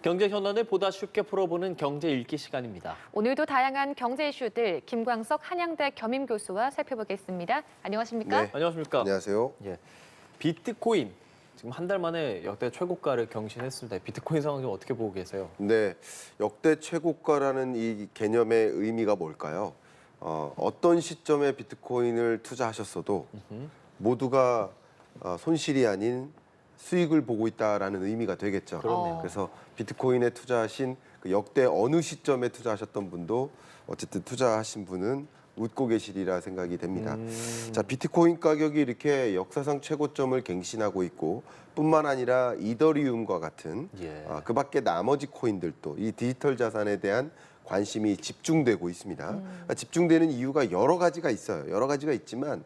경제 현안을 보다 쉽게 풀어보는 경제 읽기 시간입니다. 오늘도 다양한 경제 이슈들 김광석 한양대 겸임 교수와 살펴보겠습니다. 안녕하십니까? 네. 안녕하십니까? 안녕하세요. 예, 비트코인 지금 한 달 만에 역대 최고가를 경신했습니다. 비트코인 상황 좀 어떻게 보고 계세요? 네, 역대 최고가라는 이 개념의 의미가 뭘까요? 어떤 시점에 비트코인을 투자하셨어도 모두가 손실이 아닌 수익을 보고 있다라는 의미가 되겠죠. 그렇네요. 그래서 비트코인에 투자하신 그 역대 어느 시점에 투자하셨던 분도 어쨌든 투자하신 분은 웃고 계시리라 생각이 됩니다. 자, 비트코인 가격이 이렇게 역사상 최고점을 갱신하고 있고 뿐만 아니라 이더리움과 같은 예. 그 밖에 나머지 코인들도 이 디지털 자산에 대한 관심이 집중되고 있습니다. 집중되는 이유가 여러 가지가 있어요. 여러 가지가 있지만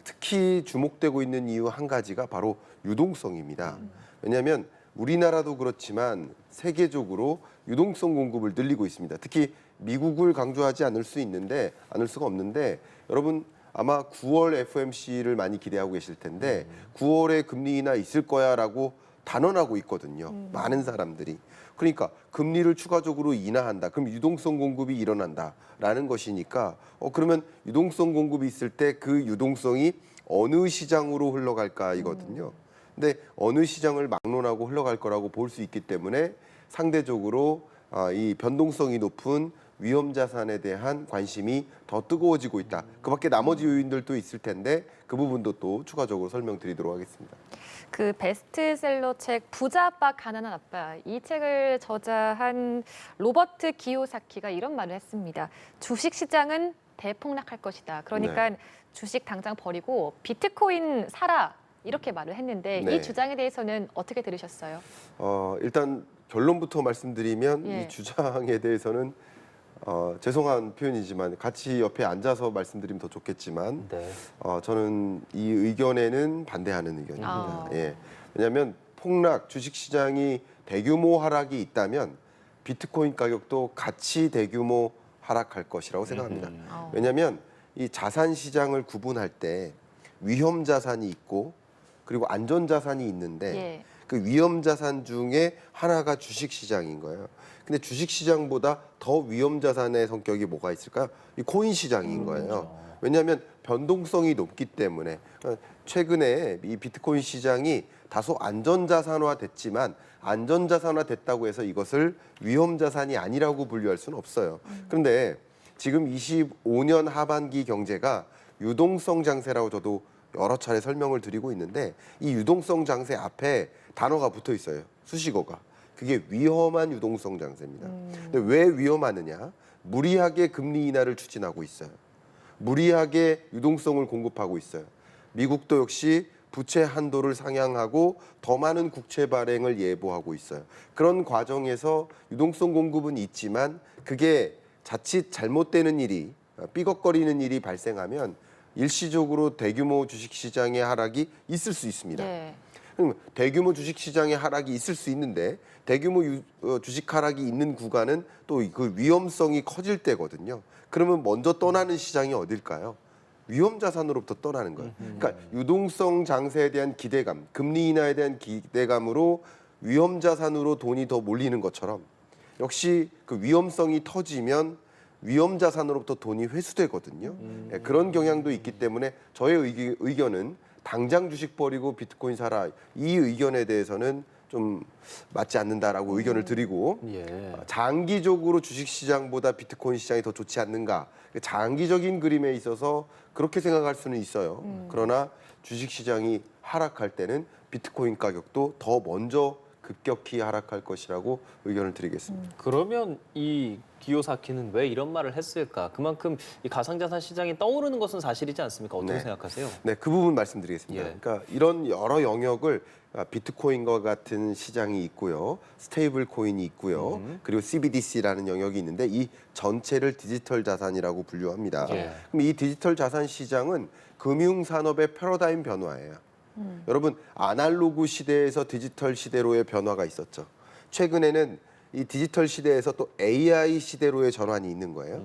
특히 주목되고 있는 이유 한 가지가 바로 유동성입니다. 왜냐하면 우리나라도 그렇지만 세계적으로 유동성 공급을 늘리고 있습니다. 특히 미국을 강조하지 않을 수가 없는데 여러분 아마 9월 FOMC를 많이 기대하고 계실 텐데 9월에 금리 인하 있을 거야라고 단언하고 있거든요. 많은 사람들이. 그러니까 금리를 추가적으로 인하한다. 그럼 유동성 공급이 일어난다라는 것이니까 그러면 유동성 공급이 있을 때 그 유동성이 어느 시장으로 흘러갈까 이거든요. 근데 어느 시장을 막론하고 흘러갈 거라고 볼 수 있기 때문에 상대적으로 이 변동성이 높은 위험 자산에 대한 관심이 더 뜨거워지고 있다. 그 밖에 나머지 요인들도 있을 텐데 그 부분도 또 추가적으로 설명드리도록 하겠습니다. 그 베스트셀러 책 부자 아빠 가난한 아빠 이 책을 저자한 로버트 기요사키가 이런 말을 했습니다. 주식 시장은 대폭락할 것이다. 그러니까 주식 당장 버리고 비트코인 사라 이렇게 말을 했는데 네. 이 주장에 대해서는 어떻게 들으셨어요? 일단 결론부터 말씀드리면 예. 이 주장에 대해서는 죄송한 표현이지만 같이 옆에 앉아서 말씀드리면 더 좋겠지만 네. 저는 이 의견에는 반대하는 의견입니다. 아. 예. 왜냐하면 폭락, 주식시장이 대규모 하락이 있다면 비트코인 가격도 같이 대규모 하락할 것이라고 생각합니다. 왜냐하면 이 자산 시장을 구분할 때 위험 자산이 있고 그리고 안전 자산이 있는데 예. 그 위험 자산 중에 하나가 주식 시장인 거예요. 근데 주식 시장보다 더 위험 자산의 성격이 뭐가 있을까요? 이 코인 시장인 거예요. 왜냐하면 변동성이 높기 때문에 최근에 이 비트코인 시장이 다소 안전 자산화 됐지만 안전 자산화 됐다고 해서 이것을 위험 자산이 아니라고 분류할 수는 없어요. 그런데 지금 25년 하반기 경제가 유동성 장세라고 저도 여러 차례 설명을 드리고 있는데 이 유동성 장세 앞에 단어가 붙어 있어요. 수식어가. 그게 위험한 유동성 장세입니다. 근데 왜 위험하느냐? 무리하게 금리 인하를 추진하고 있어요. 무리하게 유동성을 공급하고 있어요. 미국도 역시 부채 한도를 상향하고 더 많은 국채 발행을 예보하고 있어요. 그런 과정에서 유동성 공급은 있지만 그게 자칫 잘못되는 일이 삐걱거리는 일이 발생하면 일시적으로 대규모 주식시장의 하락이 있을 수 있습니다. 네. 그럼 대규모 주식시장의 하락이 있을 수 있는데 대규모 주식 하락이 있는 구간은 또 그 위험성이 커질 때거든요. 그러면 먼저 떠나는 시장이 어딜까요? 위험 자산으로부터 떠나는 거예요. 그러니까 유동성 장세에 대한 기대감, 금리 인하에 대한 기대감으로 위험 자산으로 돈이 더 몰리는 것처럼 역시 그 위험성이 터지면 위험 자산으로부터 돈이 회수되거든요. 네, 그런 경향도 있기 때문에 저의 의견은 당장 주식 버리고 비트코인 사라 이 의견에 대해서는 좀 맞지 않는다라고 의견을 드리고 예. 장기적으로 주식 시장보다 비트코인 시장이 더 좋지 않는가? 장기적인 그림에 있어서 그렇게 생각할 수는 있어요. 그러나 주식 시장이 하락할 때는 비트코인 가격도 더 먼저 급격히 하락할 것이라고 의견을 드리겠습니다. 그러면 이 기요사키는 왜 이런 말을 했을까? 그만큼 이 가상자산 시장이 떠오르는 것은 사실이지 않습니까? 어떻게 네. 생각하세요? 네, 그 부분 말씀드리겠습니다. 예. 그러니까 이런 여러 영역을 비트코인과 같은 시장이 있고요, 스테이블 코인이 있고요, 그리고 CBDC라는 영역이 있는데 이 전체를 디지털 자산이라고 분류합니다. 예. 그럼 이 디지털 자산 시장은 금융 산업의 패러다임 변화예요. 여러분 아날로그 시대에서 디지털 시대로의 변화가 있었죠. 최근에는 이 디지털 시대에서 또 AI 시대로의 전환이 있는 거예요.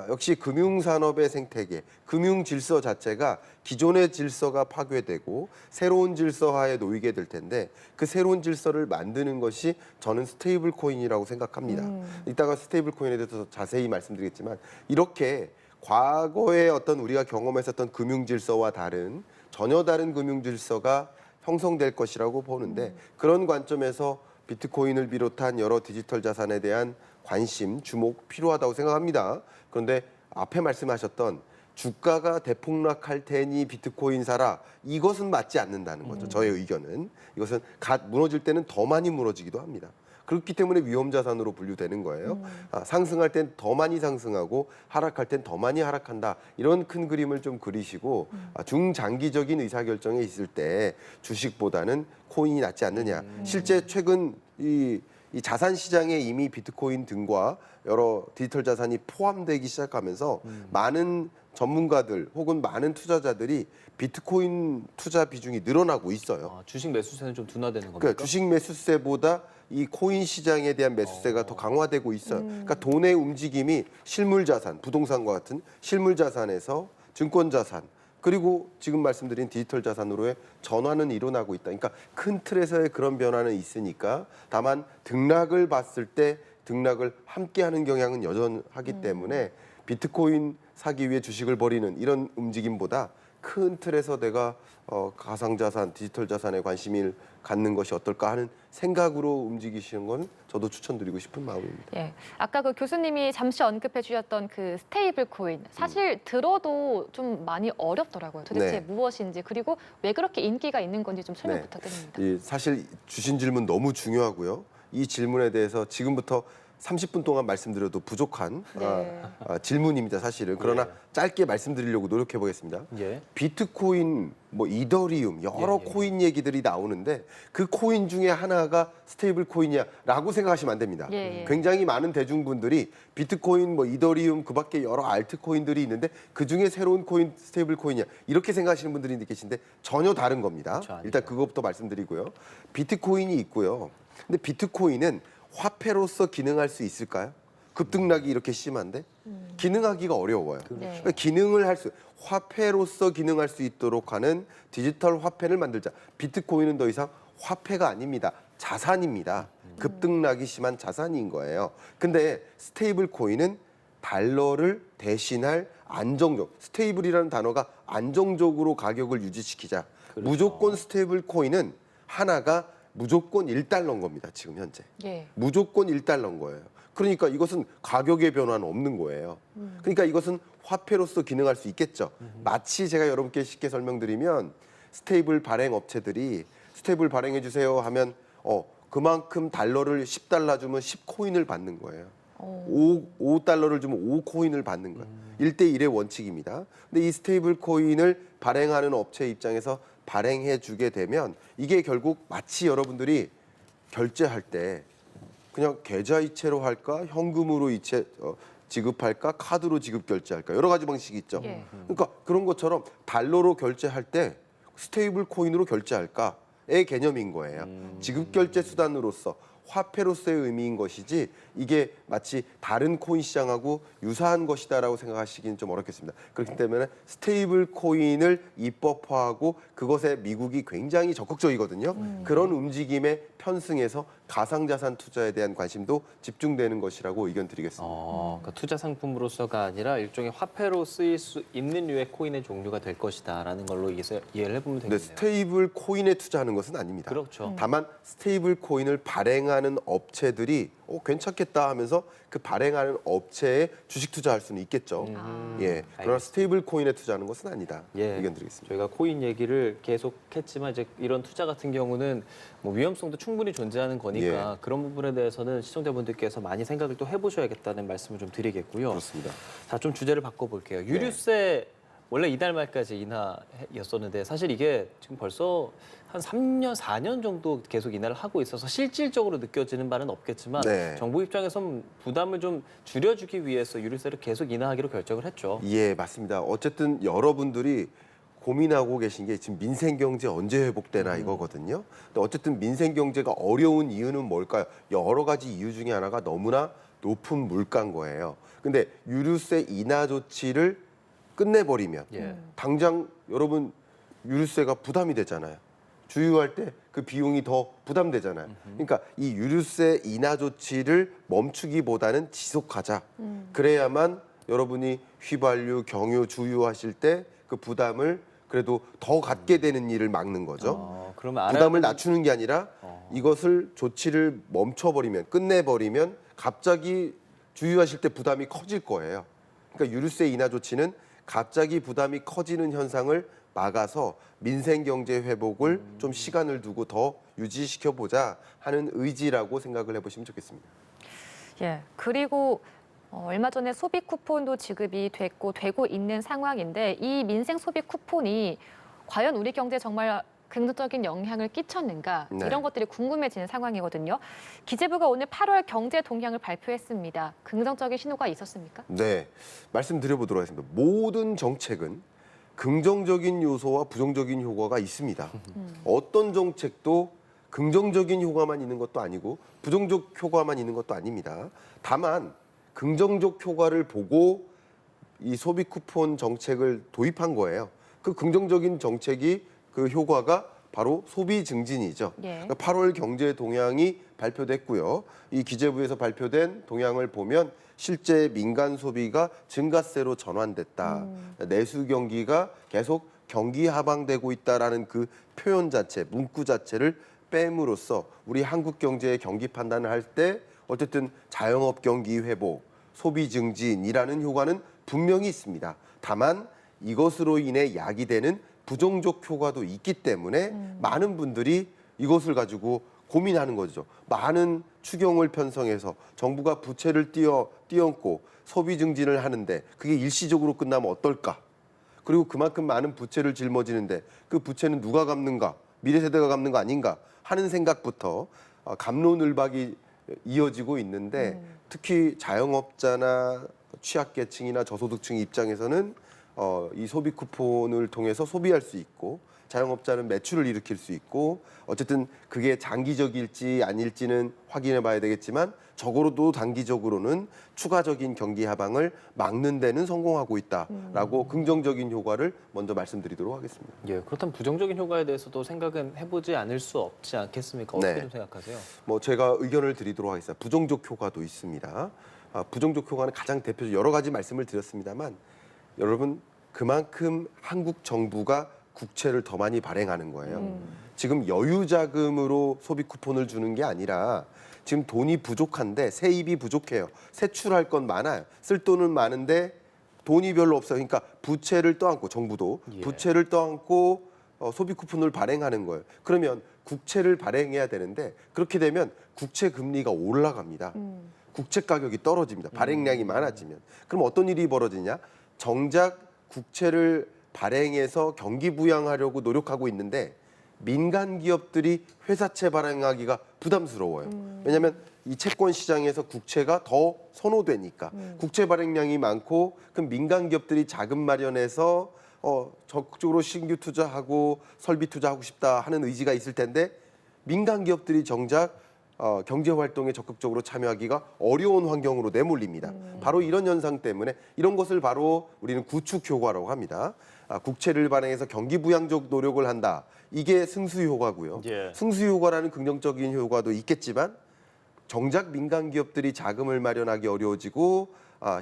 역시 금융산업의 생태계, 금융 질서 자체가 기존의 질서가 파괴되고 새로운 질서하에 놓이게 될 텐데 그 새로운 질서를 만드는 것이 저는 스테이블 코인이라고 생각합니다. 이따가 스테이블 코인에 대해서 자세히 말씀드리겠지만 이렇게 과거에 어떤 우리가 경험했었던 금융 질서와 다른 전혀 다른 금융 질서가 형성될 것이라고 보는데 그런 관점에서 비트코인을 비롯한 여러 디지털 자산에 대한 관심, 주목 필요하다고 생각합니다. 그런데 앞에 말씀하셨던 주가가 대폭락할 테니 비트코인 사라 이것은 맞지 않는다는 거죠. 저의 의견은 이것은 무너질 때는 더 많이 무너지기도 합니다. 그렇기 때문에 위험 자산으로 분류되는 거예요. 상승할 땐 더 많이 상승하고 하락할 땐 더 많이 하락한다. 이런 큰 그림을 좀 그리시고 중장기적인 의사결정에 있을 때 주식보다는 코인이 낫지 않느냐. 실제 최근 이 자산 시장에 이미 비트코인 등과 여러 디지털 자산이 포함되기 시작하면서 많은 전문가들 혹은 많은 투자자들이 비트코인 투자 비중이 늘어나고 있어요. 주식 매수세는 좀 둔화되는 겁니까? 그러니까 주식 매수세보다 이 코인 시장에 대한 매수세가 더 강화되고 있어요. 그러니까 돈의 움직임이 실물 자산, 부동산과 같은 실물 자산에서 증권 자산 그리고 지금 말씀드린 디지털 자산으로의 전환은 일어나고 있다. 그러니까 큰 틀에서의 그런 변화는 있으니까 다만 등락을 봤을 때 등락을 함께하는 경향은 여전하기 때문에 비트코인 사기 위해 주식을 버리는 이런 움직임보다 큰 틀에서 내가 가상자산, 디지털 자산에 관심을 갖는 것이 어떨까 하는 생각으로 움직이시는 건 저도 추천드리고 싶은 마음입니다. 예, 아까 그 교수님이 잠시 언급해 주셨던 그 스테이블 코인 사실 들어도 좀 많이 어렵더라고요. 도대체 네. 무엇인지 그리고 왜 그렇게 인기가 있는 건지 좀 설명 네. 부탁드립니다. 사실 주신 질문 너무 중요하고요. 이 질문에 대해서 지금부터 30분 동안 말씀드려도 부족한 네. 질문입니다, 사실은. 그러나 예. 짧게 말씀드리려고 노력해 보겠습니다. 예. 비트코인, 뭐 이더리움 여러 예, 예. 코인 얘기들이 나오는데 그 코인 중에 하나가 스테이블 코인이야라고 생각하시면 안 됩니다. 예, 예. 굉장히 많은 대중분들이 비트코인, 뭐 이더리움 그밖에 여러 알트 코인들이 있는데 그 중에 새로운 코인 스테이블 코인이야 이렇게 생각하시는 분들이 계신데 전혀 다른 겁니다. 그렇죠, 아니죠. 일단 그것부터 말씀드리고요. 비트코인이 있고요. 근데 비트코인은 화폐로서 기능할 수 있을까요? 급등락이 이렇게 심한데 기능하기가 어려워요. 네. 그러니까 기능을 화폐로서 기능할 수 있도록 하는 디지털 화폐를 만들자. 비트코인은 더 이상 화폐가 아닙니다. 자산입니다. 급등락이 심한 자산인 거예요. 근데 스테이블 코인은 달러를 대신할 안정적, 스테이블이라는 단어가 안정적으로 가격을 유지시키자. 그렇죠. 무조건 스테이블 코인은 하나가 무조건 1달러인 겁니다. 지금 현재. 예. 무조건 1달러인 거예요. 그러니까 이것은 가격의 변화는 없는 거예요. 그러니까 이것은 화폐로서 기능할 수 있겠죠. 마치 제가 여러분께 쉽게 설명드리면 스테이블 발행 업체들이 스테이블 발행해 주세요 하면 그만큼 달러를 10달러 주면 10코인을 받는 거예요. 5달러를 주면 5코인을 받는 거예요. 1대1의 원칙입니다. 근데 이 스테이블 코인을 발행하는 업체 입장에서 발행해 주게 되면 이게 결국 마치 여러분들이 결제할 때 그냥 계좌이체로 할까 현금으로 지급할까 카드로 지급 결제할까 여러 가지 방식이 있죠. 예. 그러니까 그런 것처럼 달러로 결제할 때 스테이블 코인으로 결제할까의 개념인 거예요. 지급 결제 수단으로서 화폐로서의 의미인 것이지 이게 마치 다른 코인 시장하고 유사한 것이다라고 생각하시기는 좀 어렵겠습니다. 그렇기 때문에 스테이블 코인을 입법화하고 그것에 미국이 굉장히 적극적이거든요. 그런 움직임에 편승해서 가상자산 투자에 대한 관심도 집중되는 것이라고 의견 드리겠습니다. 그러니까 투자 상품으로서가 아니라 일종의 화폐로 쓰일 수 있는 류의 코인의 종류가 될 것이다라는 걸로 이해를 해보면 근데 되겠네요. 스테이블 코인에 투자하는 것은 아닙니다. 그렇죠. 다만 스테이블 코인을 발행하는 업체들이 괜찮겠다 하면서 그 발행하는 업체에 주식 투자할 수는 있겠죠. 예. 그러나 알겠습니다. 스테이블 코인에 투자하는 것은 아니다. 예. 의견 드리겠습니다. 저희가 코인 얘기를 계속했지만 이제 이런 투자 같은 경우는 뭐 위험성도 충분히 존재하는 거니까 그런 부분에 대해서는 시청자분들께서 많이 생각을 또 해보셔야겠다는 말씀을 좀 드리겠고요. 그렇습니다. 자, 좀 주제를 바꿔볼게요. 유류세 원래 이달 말까지 인하였었는데 사실 이게 지금 벌써 한 3년, 4년 정도 계속 인하를 하고 있어서 실질적으로 느껴지는 바는 없겠지만 네. 정부 입장에선 부담을 좀 줄여주기 위해서 유류세를 계속 인하하기로 결정을 했죠. 예, 맞습니다. 어쨌든 여러분들이 고민하고 계신 게 지금 민생 경제 언제 회복되나 이거거든요. 근데 어쨌든 민생 경제가 어려운 이유는 뭘까요? 여러 가지 이유 중에 하나가 너무나 높은 물가인 거예요. 근데 유류세 인하 조치를 끝내버리면 예. 당장 여러분 유류세가 부담이 되잖아요. 주유할 때 그 비용이 더 부담되잖아요. 그러니까 이 유류세 인하 조치를 멈추기보다는 지속하자. 그래야만 여러분이 휘발유, 경유, 주유하실 때 그 부담을 그래도 더 갖게 되는 일을 막는 거죠. 그러면 알아야 부담을 되는- 낮추는 게 아니라 이것을 조치를 멈춰버리면 끝내버리면 갑자기 주유하실 때 부담이 커질 거예요. 그러니까 유류세 인하 조치는 갑자기 부담이 커지는 현상을 막아서 민생 경제 회복을 좀 시간을 두고 더 유지시켜 보자 하는 의지라고 생각을 해보시면 좋겠습니다. 예. 그리고 얼마 전에 소비 쿠폰도 지급이 됐고 되고 있는 상황인데 이 민생 소비 쿠폰이 과연 우리 경제에 정말 긍정적인 영향을 끼쳤는가 네. 이런 것들이 궁금해지는 상황이거든요. 기재부가 오늘 8월 경제 동향을 발표했습니다. 긍정적인 신호가 있었습니까? 네, 말씀드려보도록 하겠습니다. 모든 정책은 긍정적인 요소와 부정적인 효과가 있습니다. 어떤 정책도 긍정적인 효과만 있는 것도 아니고 부정적 효과만 있는 것도 아닙니다. 다만 긍정적 효과를 보고 이 소비 쿠폰 정책을 도입한 거예요. 그 긍정적인 정책이 그 효과가 바로 소비 증진이죠. 예. 그러니까 8월 경제 동향이 발표됐고요. 이 기재부에서 발표된 동향을 보면 실제 민간 소비가 증가세로 전환됐다. 내수 경기가 계속 경기 하방되고 있다라는 그 표현 자체, 문구 자체를 뺨으로써 우리 한국 경제의 경기 판단을 할 때 어쨌든 자영업 경기 회복, 소비 증진이라는 효과는 분명히 있습니다. 다만 이것으로 인해 야기되는 부정적 효과도 있기 때문에 많은 분들이 이것을 가지고 고민하는 거죠. 많은 추경을 편성해서 정부가 부채를 띄얹고 소비 증진을 하는데 그게 일시적으로 끝나면 어떨까? 그리고 그만큼 많은 부채를 짊어지는데 그 부채는 누가 갚는가? 미래 세대가 갚는 거 아닌가? 하는 생각부터 갑론을박이 이어지고 있는데 특히 자영업자나 취약계층이나 저소득층 입장에서는 이 소비 쿠폰을 통해서 소비할 수 있고 자영업자는 매출을 일으킬 수 있고 어쨌든 그게 장기적일지 아닐지는 확인해 봐야 되겠지만 적어도 단기적으로는 추가적인 경기 하방을 막는 데는 성공하고 있다라고 긍정적인 효과를 먼저 말씀드리도록 하겠습니다. 예, 그렇다면 부정적인 효과에 대해서도 생각은 해보지 않을 수 없지 않겠습니까? 어떻게 네. 좀 생각하세요? 뭐 제가 의견을 드리도록 하겠습니다. 부정적 효과도 있습니다. 부정적 효과는 가장 대표적 여러 가지 말씀을 드렸습니다만 여러분 그만큼 한국 정부가 국채를 더 많이 발행하는 거예요. 지금 여유 자금으로 소비 쿠폰을 주는 게 아니라 지금 돈이 부족한데 세입이 부족해요. 세출할 건 많아요. 쓸 돈은 많은데 돈이 별로 없어요. 그러니까 부채를 떠안고 정부도 예. 부채를 떠안고 소비 쿠폰을 발행하는 거예요. 그러면 국채를 발행해야 되는데 그렇게 되면 국채 금리가 올라갑니다. 국채 가격이 떨어집니다. 발행량이 많아지면. 그럼 어떤 일이 벌어지냐? 정작 국채를 발행해서 경기 부양하려고 노력하고 있는데 민간 기업들이 회사채 발행하기가 부담스러워요. 왜냐하면 이 채권 시장에서 국채가 더 선호되니까 국채 발행량이 많고 그럼 민간 기업들이 자금 마련해서 적극적으로 신규 투자하고 설비 투자하고 싶다 하는 의지가 있을 텐데 민간 기업들이 정작 경제 활동에 적극적으로 참여하기가 어려운 환경으로 내몰립니다. 바로 이런 현상 때문에 이런 것을 바로 우리는 구축 효과라고 합니다. 국채를 발행해서 경기 부양적 노력을 한다. 이게 승수 효과고요. 예. 승수 효과라는 긍정적인 효과도 있겠지만 정작 민간 기업들이 자금을 마련하기 어려워지고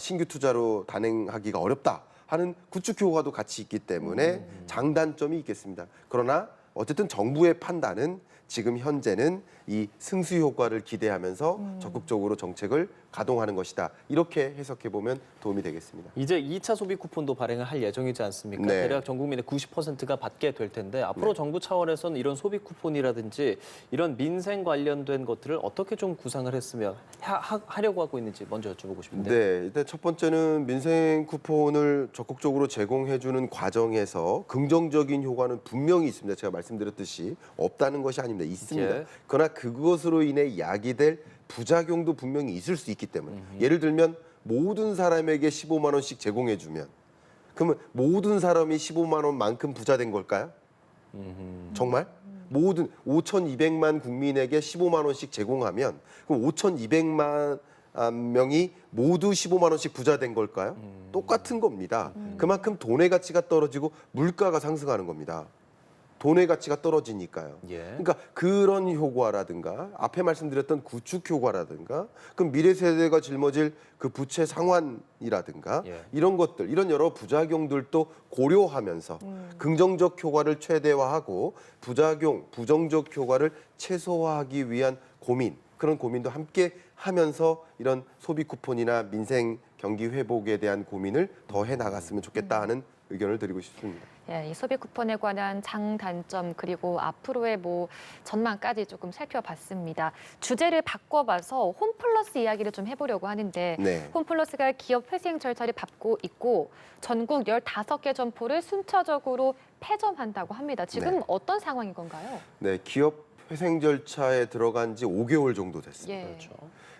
신규 투자로 단행하기가 어렵다 하는 구축 효과도 같이 있기 때문에 장단점이 있겠습니다. 그러나 어쨌든 정부의 판단은 지금 현재는 이 승수 효과를 기대하면서 적극적으로 정책을 가동하는 것이다. 이렇게 해석해 보면 도움이 되겠습니다. 이제 2차 소비 쿠폰도 발행을 할 예정이지 않습니까? 네. 대략 전 국민의 90%가 받게 될 텐데 앞으로 정부 차원에서는 이런 소비 쿠폰이라든지 이런 민생 관련된 것들을 어떻게 좀 구상을 했으면 하려고 하고 있는지 먼저 여쭤보고 싶은데. 네, 일단 첫 번째는 민생 쿠폰을 적극적으로 제공해주는 과정에서 긍정적인 효과는 분명히 있습니다. 제가 말씀드렸듯이 없다는 것이 아닙니다. 있습니다. 예. 그러나 그것으로 인해 야기될 부작용도 분명히 있을 수 있기 때문에 예를 들면 모든 사람에게 15만 원씩 제공해주면 그러면 모든 사람이 15만 원만큼 부자 된 걸까요? 정말? 모든 5,200만 국민에게 15만 원씩 제공하면 그럼 5,200만 명이 모두 15만 원씩 부자 된 걸까요? 똑같은 겁니다. 그만큼 돈의 가치가 떨어지고 물가가 상승하는 겁니다. 돈의 가치가 떨어지니까요. 예. 그러니까 그런 효과라든가 앞에 말씀드렸던 구축 효과라든가 그럼 미래 세대가 짊어질 그 부채 상환이라든가 예. 이런 것들 이런 여러 부작용들도 고려하면서 긍정적 효과를 최대화하고 부정적 효과를 최소화하기 위한 고민 그런 고민도 함께 하면서 이런 소비 쿠폰이나 민생 경기 회복에 대한 고민을 더 해 나갔으면 좋겠다 하는 의견을 드리고 싶습니다. 예, 이 소비 쿠폰에 관한 장단점 그리고 앞으로의 뭐 전망까지 조금 살펴봤습니다. 주제를 바꿔봐서 홈플러스 이야기를 좀 해보려고 하는데 네. 홈플러스가 기업 회생 절차를 밟고 있고 전국 15개 점포를 순차적으로 폐점한다고 합니다. 지금 네. 어떤 상황인 건가요? 네, 기업 회생 절차에 들어간 지 5개월 정도 됐습니다. 예. 그렇죠.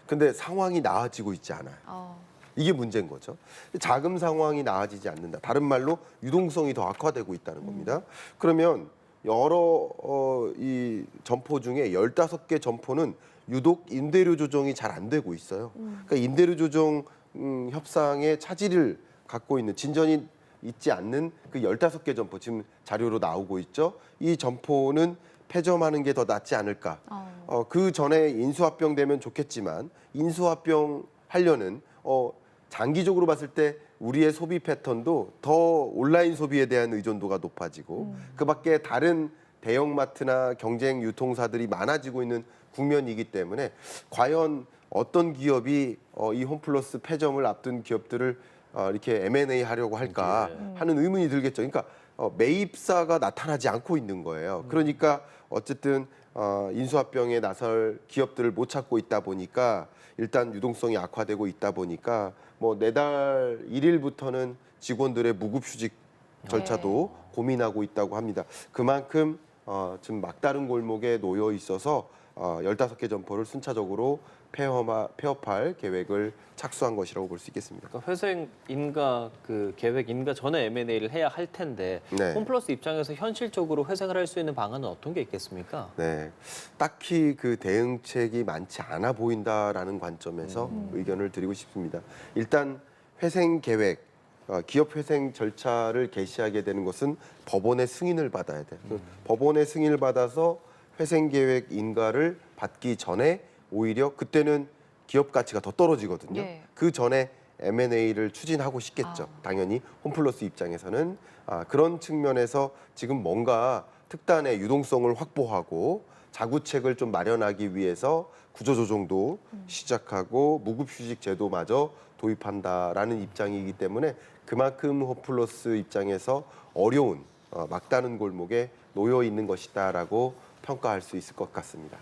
근데 상황이 나아지고 있지 않아요. 이게 문제인 거죠. 자금 상황이 나아지지 않는다. 다른 말로 유동성이 더 악화되고 있다는 겁니다. 그러면 여러 이 점포 중에 15개 점포는 유독 임대료 조정이 잘 안 되고 있어요. 그러니까 임대료 조정 협상에 차질을 갖고 있는 진전이 있지 않는 그 15개 점포 지금 자료로 나오고 있죠. 이 점포는 폐점하는 게 더 낫지 않을까. 그 전에 인수합병 되면 좋겠지만 인수합병 하려는 장기적으로 봤을 때 우리의 소비 패턴도 더 온라인 소비에 대한 의존도가 높아지고 그밖에 다른 대형마트나 경쟁 유통사들이 많아지고 있는 국면이기 때문에 과연 어떤 기업이 이 홈플러스 폐점을 앞둔 기업들을 이렇게 M&A 하려고 할까 하는 의문이 들겠죠. 그러니까 매입사가 나타나지 않고 있는 거예요. 그러니까 어쨌든 인수합병에 나설 기업들을 못 찾고 있다 보니까 일단 유동성이 악화되고 있다 보니까 뭐 내달 1일부터는 직원들의 무급휴직 절차도 고민하고 있다고 합니다. 그만큼 지금 막다른 골목에 놓여 있어서 15개 점포를 순차적으로 폐업할 계획을 착수한 것이라고 볼 수 있겠습니다. 그러니까 회생 인가 그 계획 인가 전에 M&A를 해야 할 텐데 네. 홈플러스 입장에서 현실적으로 회생을 할 수 있는 방안은 어떤 게 있겠습니까? 네, 딱히 그 대응책이 많지 않아 보인다라는 관점에서 의견을 드리고 싶습니다. 일단 회생 계획, 기업 회생 절차를 개시하게 되는 것은 법원의 승인을 받아야 돼요. 법원의 승인을 받아서 회생 계획 인가를 받기 전에 오히려 그때는 기업 가치가 더 떨어지거든요. 예. 그 전에 M&A를 추진하고 싶겠죠. 당연히 홈플러스 입장에서는 그런 측면에서 지금 뭔가 특단의 유동성을 확보하고 자구책을 좀 마련하기 위해서 구조조정도 시작하고 무급휴직 제도마저 도입한다라는 입장이기 때문에 그만큼 홈플러스 입장에서 어려운 막다른 골목에 놓여 있는 것이다라고 평가할 수 있을 것 같습니다.